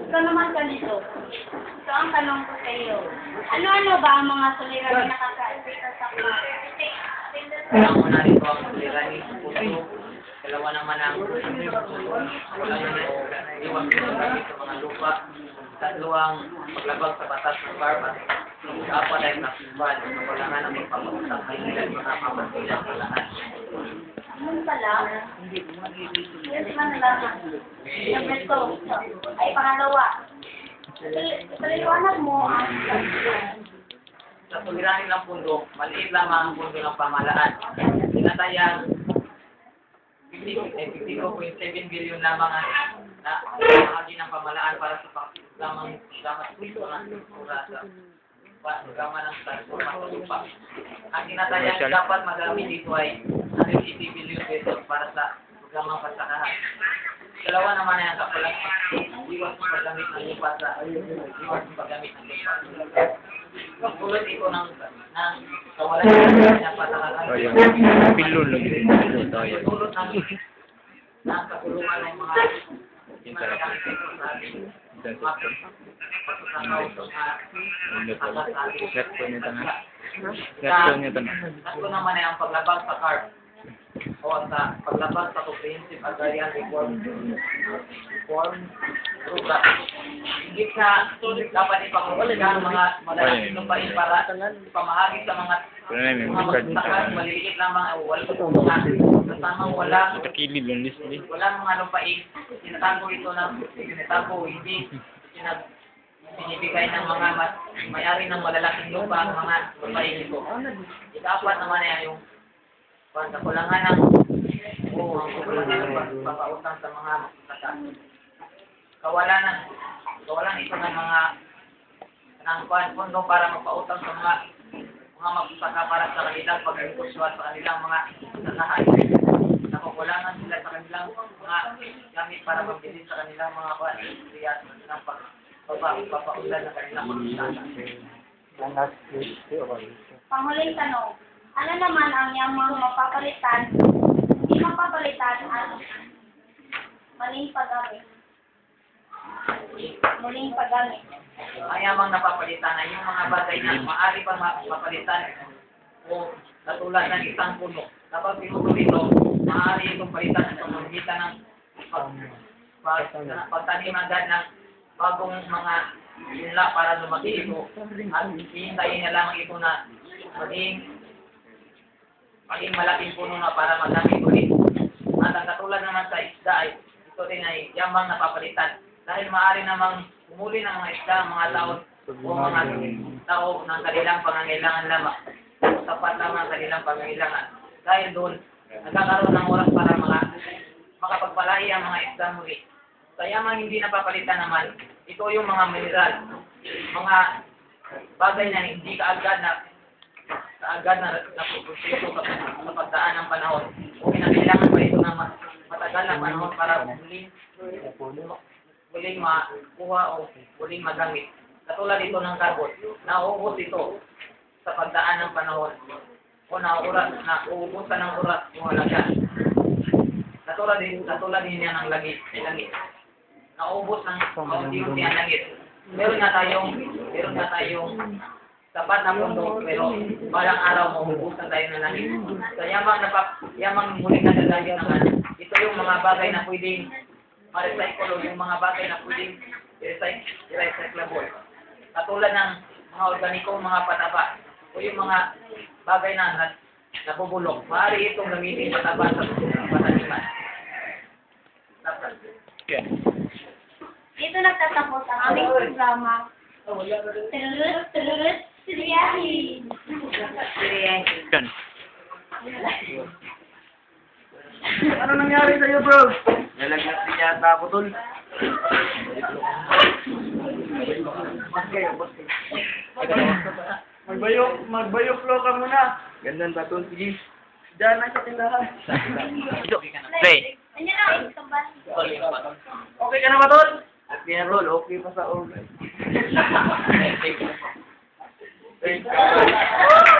Ito naman ganito. Ito ang tanong ko sa iyo. Ano-ano ba ang mga suliraning nakaka-epekto sa klase? Kailangan mo na rito ang suliraning puso. Dalawa naman ang wala na iwan ko sa mga lupa. Tatlo ang paglabag sa batas ng karma. Apat ay nakibal. Wala nga ng magpapagsak ay nila mga kapatilang kalahan. Ano pala? Yes, man lang. Number 2 ay pangalawa. Paliwanag mo ang Sa suliranin ng pundo, maliit lamang ang pundo ng pamahalaan. Tinatayang 52.7 billion lamang ang bahagi ng pamahalaan para sa lamang puso ng kurasa. Pagkama ng transforma sa lupa. Ang tinatayang dapat magamit dito ay 180 billion pesos para sa pagkamang pasakahan. Dalawa naman ay ang kapalang iwas ng paggamit ng lupa sa iwas ng paggamit ng lupa. Tulad ito ng kawalan ng pasakahan. Pilon lagi din. Tulad ng kapulungan ng mga malagamit ito sa ating Tatlo naman ay ang paglabag sa CARP o sa paglabag sa Comprehensive Agrarian Reform Program. Higit sa dapat ipangulugan ang mga malalaking lupain para ipamahagi sa mga magsasaka, maliliit lamang ay wala kasamang walang mga lupain. Tinatago ito ng hindi binibigay ng mga may-ari ng malalaking lupa ang mga lupain ito. Ika-apat naman ay yung kakulangan ng papautang sa mga magsasaka. Kawalan ito ng mga pondo para magpautang sa mga magsasaka para sa kanilang pag-negosyo sa kanilang mga sakahan. Nakukulangan sila sa kanilang mga gamit para magbili sa kanilang mga industriya ng pagpapaulan ng kanilang magsasaka. panghuling tanong. Ano naman ang yamang mapapalitan? Hindi mapapalitan ang maling paggamit. Muling paggamit. Ang yamang napapalitan ay yung mga bagay na maaari pang mapapalitan o katulad ng isang puno. Kapag pinuto ito, maaari itong palitan sa pamamagitan ng pagtanim agad ng bagong mga sinla para lumaki ito at hihintayin na lang ito na maging malaking puno na para magamit ulit. At ang katulad naman sa isda ay ito din ay yamang napapalitan. Dahil maaari namang umuli ng mga isda, mga tao o mga tao ng kanilang pangangailangan lamang. Sapat lamang ang kanilang pangangailangan. Dahil doon, nagkakaroon ng oras para makapagpalai ang mga isda muli. Sa yamang hindi napapalitan naman, ito yung mga mineral, mga bagay na hindi kaagad na napuproseso sa pagdaan ng panahon. O kinakailangan pa ito ng matagal na panahon para muling makuha o muling magamit. Katulad ito ng carbon, nauubos ito sa pagdaan ng panahon o nauubusan ng oras o halaga. Katulad din yan ng langit. Nauubos ng unti-unti ang langit. Meron na tayong sapat na pundo, pero balang araw mauubusan tayo ng langit. So yamang muling nadadagyan naman, ito yung mga bagay na pwedeng ma-recycle, yung mga bagay na pwedeng i-recyclable. Katulad ng mga organiko, mga pataba, o yung mga bagay na nabubulok. Maaari itong gamitin pataba sa pataniman. Okay. Dito nagtatapos ang aming programa. Siriyahin. Yan. Ano nangyari sa'yo, bro? Nalagnat din yata ako, tol. Magbayok flow ka muna. Gandan ba, tol? Sige. Diyan na sa tindahan. Play. Ano na, iskabal. Okay ka na ba, tol? Okay na, tol. Okay pa sa all.